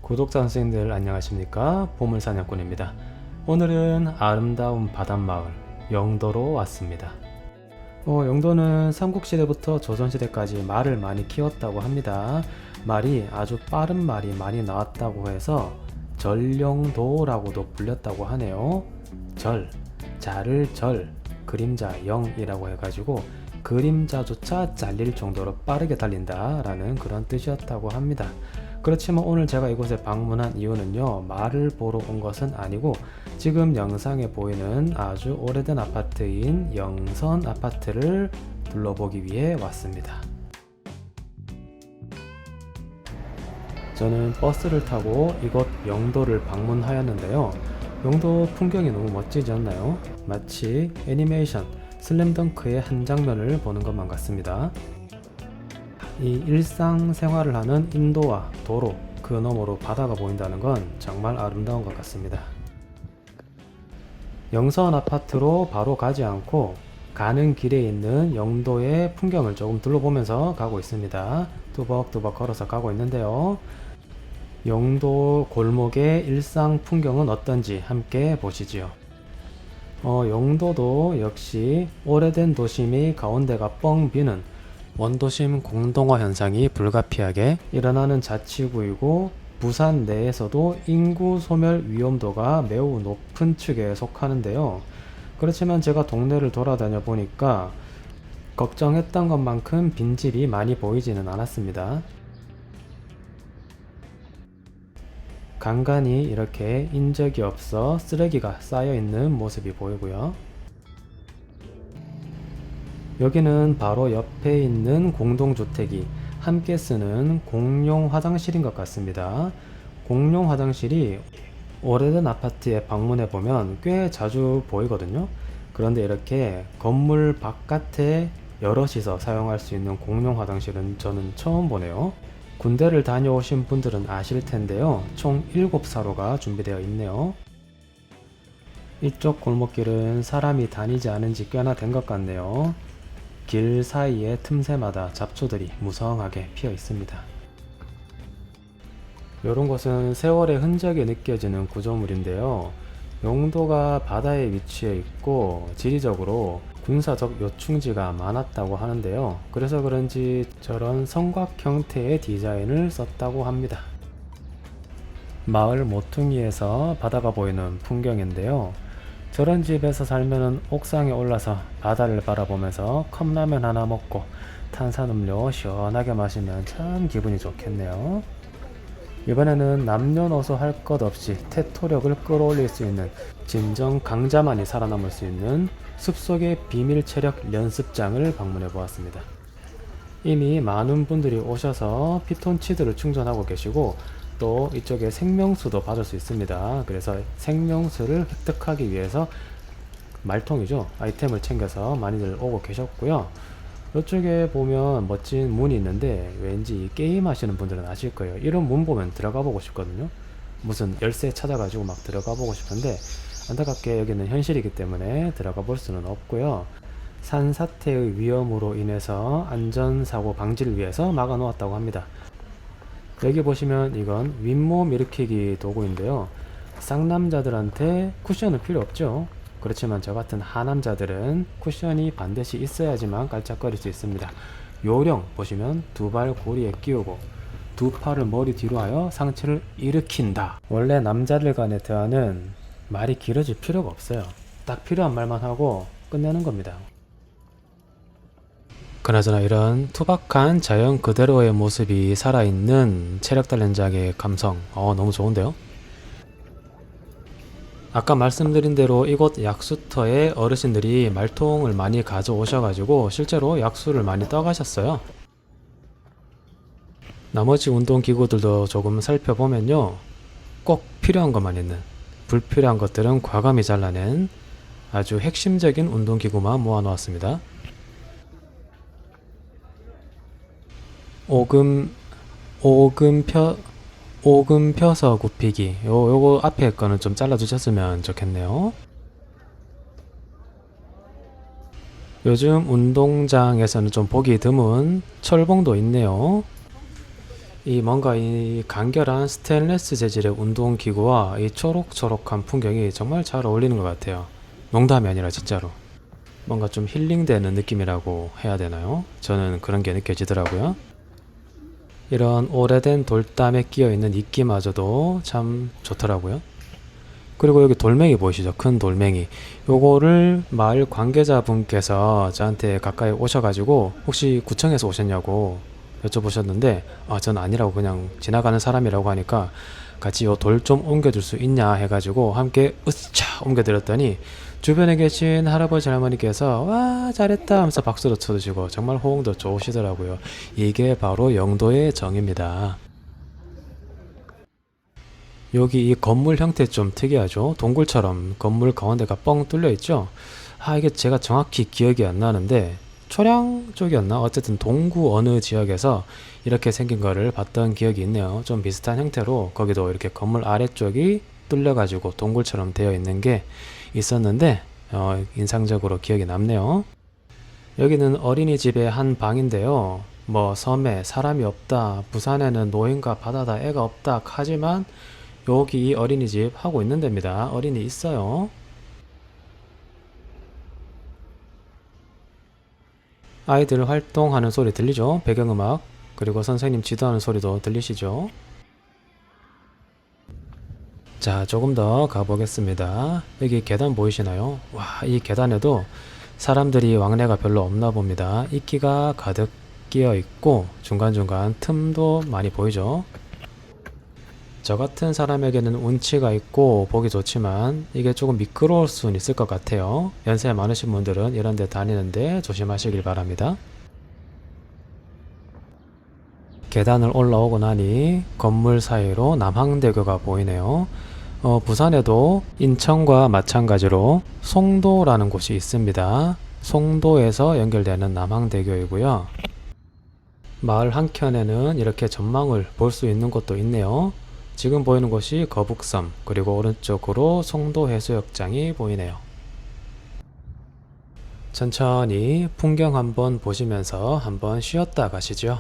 구독자 선생님들 안녕하십니까? 보물사냥꾼입니다. 오늘은 아름다운 바닷마을 영도로 왔습니다. 영도는 삼국시대부터 조선시대까지 말을 많이 키웠다고 합니다. 말이 아주 빠른 말이 많이 나왔다고 해서 전령도라고도 불렸다고 하네요. 절, 자를 절, 그림자 영이라고 해가지고 그림자조차 잘릴 정도로 빠르게 달린다 라는 그런 뜻이었다고 합니다. 그렇지만 오늘 제가 이곳에 방문한 이유는요, 말을 보러 온 것은 아니고 지금 영상에 보이는 아주 오래된 아파트인 영선 아파트를 둘러보기 위해 왔습니다. 저는 버스를 타고 이곳 영도를 방문하였는데요. 영도 풍경이 너무 멋지지 않나요? 마치 애니메이션 슬램덩크의 한 장면을 보는 것만 같습니다. 이 일상생활을 하는 인도와 도로, 그 너머로 바다가 보인다는 건 정말 아름다운 것 같습니다. 영선 아파트로 바로 가지 않고 가는 길에 있는 영도의 풍경을 조금 둘러보면서 가고 있습니다. 뚜벅뚜벅 걸어서 가고 있는데요. 영도 골목의 일상 풍경은 어떤지 함께 보시지요. 영도도 역시 오래된 도심이 가운데가 뻥 비는 원도심 공동화 현상이 불가피하게 일어나는 자치구이고 부산 내에서도 인구 소멸 위험도가 매우 높은 축에 속하는데요. 그렇지만 제가 동네를 돌아다녀 보니까 걱정했던 것만큼 빈집이 많이 보이지는 않았습니다. 간간히 이렇게 인적이 없어 쓰레기가 쌓여 있는 모습이 보이고요. 여기는 바로 옆에 있는 공동주택이 함께 쓰는 공용 화장실인 것 같습니다. 공용 화장실이 오래된 아파트에 방문해 보면 꽤 자주 보이거든요. 그런데 이렇게 건물 바깥에 여럿이서 사용할 수 있는 공용 화장실은 저는 처음 보네요. 군대를 다녀오신 분들은 아실 텐데요. 총 7사로가 준비되어 있네요. 이쪽 골목길은 사람이 다니지 않은 지 꽤나 된 것 같네요. 길 사이의 틈새마다 잡초들이 무성하게 피어 있습니다. 이런 곳은 세월의 흔적이 느껴지는 구조물인데요. 영도가 바다에 위치해 있고 지리적으로 군사적 요충지가 많았다고 하는데요. 그래서 그런지 저런 성곽 형태의 디자인을 썼다고 합니다. 마을 모퉁이에서 바다가 보이는 풍경인데요. 저런 집에서 살면은 옥상에 올라서 바다를 바라보면서 컵라면 하나 먹고 탄산음료 시원하게 마시면 참 기분이 좋겠네요. 이번에는 남녀노소 할 것 없이 테토력을 끌어올릴 수 있는 진정 강자만이 살아남을 수 있는 숲속의 비밀 체력 연습장을 방문해 보았습니다. 이미 많은 분들이 오셔서 피톤치드를 충전하고 계시고 또 이쪽에 생명수도 받을 수 있습니다. 그래서 생명수를 획득하기 위해서 말통이죠. 아이템을 챙겨서 많이들 오고 계셨고요. 이쪽에 보면 멋진 문이 있는데 왠지 게임 하시는 분들은 아실 거예요. 이런 문 보면 들어가 보고 싶거든요. 무슨 열쇠 찾아가지고 막 들어가 보고 싶은데 안타깝게 여기는 현실이기 때문에 들어가 볼 수는 없고요. 산사태의 위험으로 인해서 안전사고 방지를 위해서 막아 놓았다고 합니다. 여기 보시면 이건 윗몸 일으키기 도구인데요. 쌍남자들한테 쿠션은 필요 없죠. 그렇지만 저 같은 하남자들은 쿠션이 반드시 있어야지만 깔짝거릴 수 있습니다. 요령 보시면 두 발 고리에 끼우고 두 팔을 머리 뒤로 하여 상체를 일으킨다. 원래 남자들 간의 대화는 말이 길어질 필요가 없어요. 딱 필요한 말만 하고 끝내는 겁니다. 그나저나 이런 투박한 자연 그대로의 모습이 살아있는 체력 단련장의 감성, 너무 좋은데요? 아까 말씀드린 대로 이곳 약수터에 어르신들이 말통을 많이 가져오셔가지고 실제로 약수를 많이 떠가셨어요. 나머지 운동기구들도 조금 살펴보면요, 꼭 필요한 것만 있는, 불필요한 것들은 과감히 잘라낸 아주 핵심적인 운동기구만 모아놓았습니다. 오금 펴서 굽히기. 요거 앞에 거는 좀 잘라주셨으면 좋겠네요. 요즘 운동장에서는 좀 보기 드문 철봉도 있네요. 이 뭔가 이 간결한 스테인리스 재질의 운동기구와 이 초록초록한 풍경이 정말 잘 어울리는 것 같아요. 농담이 아니라 진짜로. 뭔가 좀 힐링되는 느낌이라고 해야 되나요? 저는 그런 게 느껴지더라고요. 이런 오래된 돌담에 끼어있는 이끼마저도 참 좋더라고요. 그리고 여기 돌멩이 보이시죠? 큰 돌멩이. 요거를 마을 관계자분께서 저한테 가까이 오셔가지고 혹시 구청에서 오셨냐고 여쭤보셨는데, 전 아니라고 그냥 지나가는 사람이라고 하니까 같이 요 돌 좀 옮겨줄 수 있냐 해가지고 함께 으쌰 옮겨드렸더니 주변에 계신 할아버지 할머니께서 와 잘했다 하면서 박수도 쳐주시고 정말 호응도 좋으시더라고요. 이게 바로 영도의 정입니다. 여기 이 건물 형태 좀 특이하죠? 동굴처럼 건물 가운데가 뻥 뚫려 있죠? 이게 제가 정확히 기억이 안 나는데 초량 쪽이었나? 어쨌든 동구 어느 지역에서 이렇게 생긴 거를 봤던 기억이 있네요. 좀 비슷한 형태로 거기도 이렇게 건물 아래쪽이 뚫려가지고 동굴처럼 되어 있는 게 있었는데 인상적으로 기억이 남네요. 여기는 어린이집의 한 방인데요. 뭐 섬에 사람이 없다, 부산에는 노인과 바다다 애가 없다 하지만 여기 이 어린이집 하고 있는 데입니다. 어린이 있어요. 아이들 활동하는 소리 들리죠? 배경음악. 그리고 선생님 지도하는 소리도 들리시죠? 자, 조금 더 가보겠습니다. 여기 계단 보이시나요? 와, 이 계단에도 사람들이 왕래가 별로 없나 봅니다. 이끼가 가득 끼어 있고 중간중간 틈도 많이 보이죠? 저 같은 사람에게는 운치가 있고 보기 좋지만 이게 조금 미끄러울 수는 있을 것 같아요. 연세 많으신 분들은 이런 데 다니는데 조심하시길 바랍니다. 계단을 올라오고 나니 건물 사이로 남항대교가 보이네요. 부산에도 인천과 마찬가지로 송도라는 곳이 있습니다. 송도에서 연결되는 남항대교이고요. 마을 한켠에는 이렇게 전망을 볼 수 있는 곳도 있네요. 지금 보이는 곳이 거북섬, 그리고 오른쪽으로 송도 해수욕장이 보이네요. 천천히 풍경 한번 보시면서 한번 쉬었다 가시죠.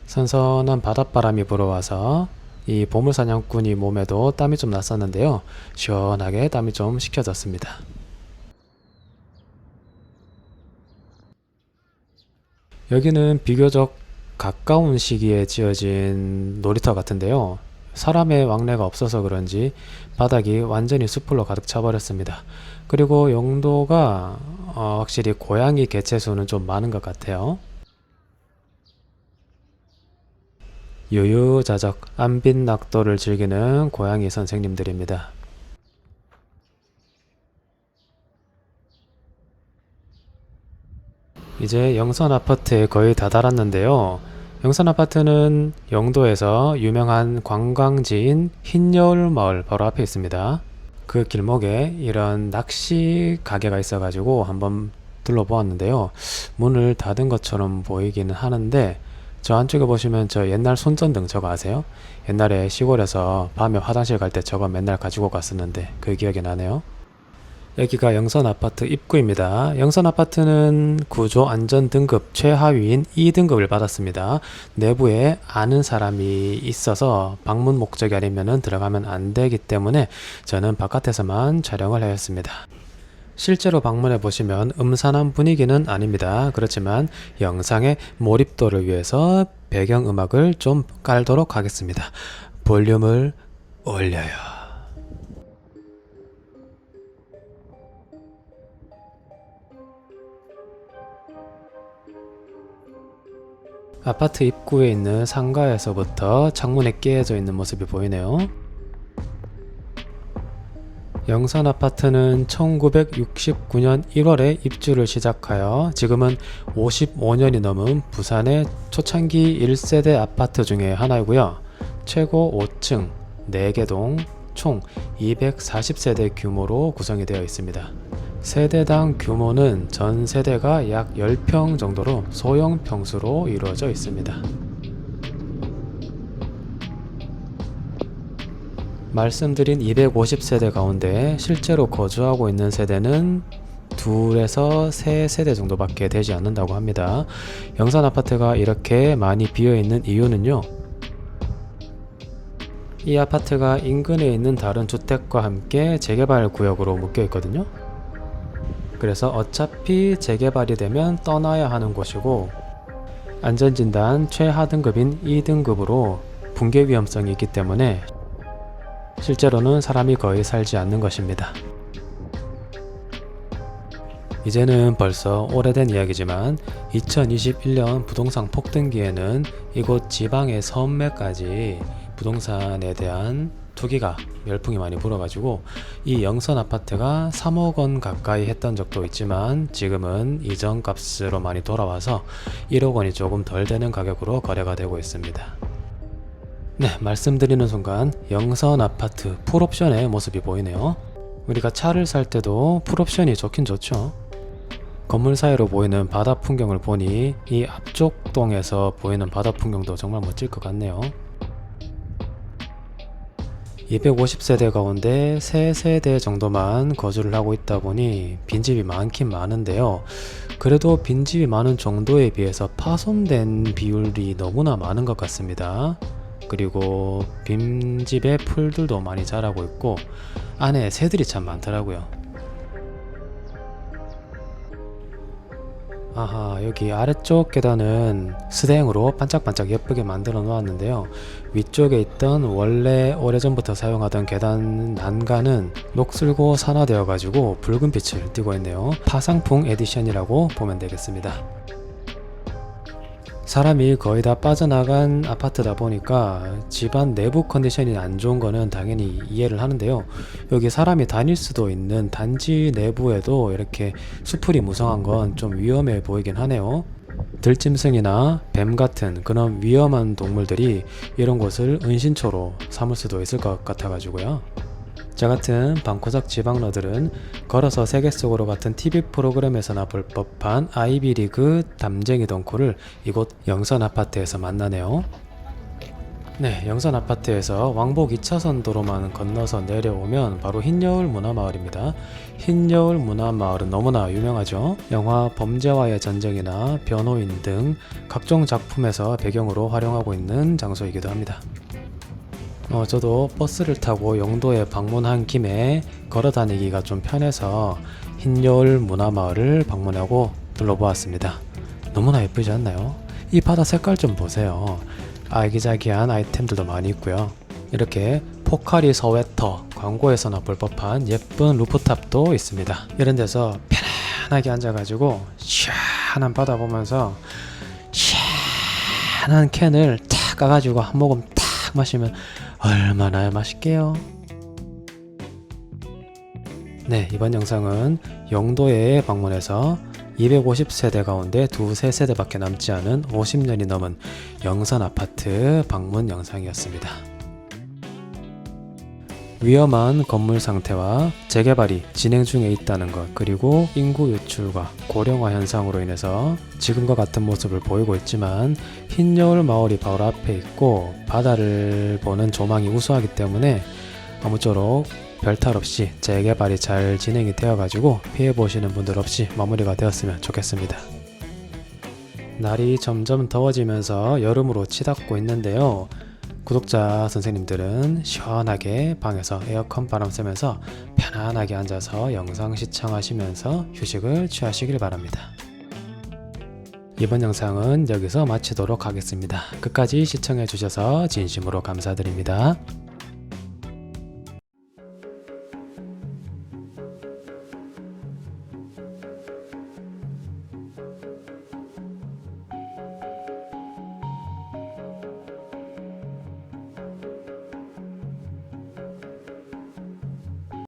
선선한 바닷바람이 불어와서 이 보물사냥꾼이 몸에도 땀이 좀 났었는데요. 시원하게 땀이 좀 식혀졌습니다. 여기는 비교적 가까운 시기에 지어진 놀이터 같은데요. 사람의 왕래가 없어서 그런지 바닥이 완전히 숲으로 가득 차버렸습니다. 그리고 영도가 확실히 고양이 개체수는 좀 많은 것 같아요. 유유자적 안빈낙도를 즐기는 고양이 선생님들입니다. 이제 영선 아파트에 거의 다다랐는데요. 영선 아파트는 영도에서 유명한 관광지인 흰여울마을 바로 앞에 있습니다. 그 길목에 이런 낚시 가게가 있어가지고 한번 둘러보았는데요. 문을 닫은 것처럼 보이기는 하는데 저 안쪽에 보시면 저 옛날 손전등 저거 아세요? 옛날에 시골에서 밤에 화장실 갈 때 저거 맨날 가지고 갔었는데 그 기억이 나네요. 여기가 영선 아파트 입구입니다. 영선 아파트는 구조 안전 등급 최하위인 2등급을 받았습니다. 내부에 아는 사람이 있어서 방문 목적이 아니면 들어가면 안 되기 때문에 저는 바깥에서만 촬영을 하였습니다. 실제로 방문해 보시면 음산한 분위기는 아닙니다. 그렇지만 영상의 몰입도를 위해서 배경음악을 좀 깔도록 하겠습니다. 볼륨을 올려요. 아파트 입구에 있는 상가에서부터 창문에 끼어져 있는 모습이 보이네요. 영선 아파트는 1969년 1월에 입주를 시작하여 지금은 55년이 넘은 부산의 초창기 1세대 아파트 중에 하나이고요. 최고 5층, 4개 동, 총 240세대 규모로 구성이 되어 있습니다. 세대당 규모는 전 세대가 약 10평 정도로 소형 평수로 이루어져 있습니다. 말씀드린 250세대 가운데 실제로 거주하고 있는 세대는 2에서 3세대 정도밖에 되지 않는다고 합니다. 영산 아파트가 이렇게 많이 비어있는 이유는요, 이 아파트가 인근에 있는 다른 주택과 함께 재개발 구역으로 묶여 있거든요. 그래서 어차피 재개발이 되면 떠나야 하는 곳이고, 안전진단 최하등급인 2등급으로 붕괴 위험성이 있기 때문에 실제로는 사람이 거의 살지 않는 것입니다. 이제는 벌써 오래된 이야기지만 2021년 부동산 폭등기에는 이곳 지방의 섬매까지 부동산에 대한 투기가 열풍이 많이 불어가지고 이 영선 아파트가 3억 원 가까이 했던 적도 있지만 지금은 이전 값으로 많이 돌아와서 1억 원이 조금 덜 되는 가격으로 거래가 되고 있습니다. 네, 말씀드리는 순간 영선 아파트 풀옵션의 모습이 보이네요. 우리가 차를 살 때도 풀옵션이 좋긴 좋죠. 건물 사이로 보이는 바다 풍경을 보니 이 앞쪽 동에서 보이는 바다 풍경도 정말 멋질 것 같네요. 250세대 가운데 3세대 정도만 거주를 하고 있다 보니 빈집이 많긴 많은데요. 그래도 빈집이 많은 정도에 비해서 파손된 비율이 너무나 많은 것 같습니다. 그리고 빈집에 풀들도 많이 자라고 있고 안에 새들이 참 많더라고요. 아하, 여기 아래쪽 계단은 스댕으로 반짝반짝 예쁘게 만들어 놓았는데요. 위쪽에 있던 원래 오래전부터 사용하던 계단 난간은 녹슬고 산화되어 가지고 붉은 빛을 띠고 있네요. 파상풍 에디션이라고 보면 되겠습니다. 사람이 거의 다 빠져나간 아파트다 보니까 집안 내부 컨디션이 안 좋은 거는 당연히 이해를 하는데요. 여기 사람이 다닐 수도 있는 단지 내부에도 이렇게 수풀이 무성한 건 좀 위험해 보이긴 하네요. 들짐승이나 뱀 같은 그런 위험한 동물들이 이런 곳을 은신처로 삼을 수도 있을 것 같아 가지고요. 저 같은 방구석 지방러들은 걸어서 세계 속으로 같은 TV 프로그램에서나 볼 법한 아이비리그 담쟁이 덩코를 이곳 영선 아파트에서 만나네요. 네, 영선 아파트에서 왕복 2차선 도로만 건너서 내려오면 바로 흰여울 문화마을입니다. 흰여울 문화마을은 너무나 유명하죠. 영화 범죄와의 전쟁이나 변호인 등 각종 작품에서 배경으로 활용하고 있는 장소이기도 합니다. 저도 버스를 타고 영도에 방문한 김에 걸어 다니기가 좀 편해서 흰여울 문화마을을 방문하고 둘러보았습니다. 너무나 예쁘지 않나요? 이 바다 색깔 좀 보세요. 아기자기한 아이템들도 많이 있고요. 이렇게 포카리 서웨터, 광고에서나 볼 법한 예쁜 루프탑도 있습니다. 이런 데서 편안하게 앉아가지고 시원한 바다 보면서 시원한 캔을 탁 까가지고 한 모금 탁 마시면 얼마나 맛있게요. 네, 이번 영상은 영도에 방문해서 250세대 가운데 2-3세대밖에 남지 않은 50년이 넘은 영선 아파트 방문 영상이었습니다. 위험한 건물 상태와 재개발이 진행 중에 있다는 것, 그리고 인구 유출과 고령화 현상으로 인해서 지금과 같은 모습을 보이고 있지만 흰여울 마을이 바로 앞에 있고 바다를 보는 조망이 우수하기 때문에 아무쪼록 별탈 없이 재개발이 잘 진행이 되어가지고 피해보시는 분들 없이 마무리가 되었으면 좋겠습니다. 날이 점점 더워지면서 여름으로 치닫고 있는데요. 구독자 선생님들은 시원하게 방에서 에어컨 바람 쐬면서 편안하게 앉아서 영상 시청하시면서 휴식을 취하시길 바랍니다. 이번 영상은 여기서 마치도록 하겠습니다. 끝까지 시청해 주셔서 진심으로 감사드립니다.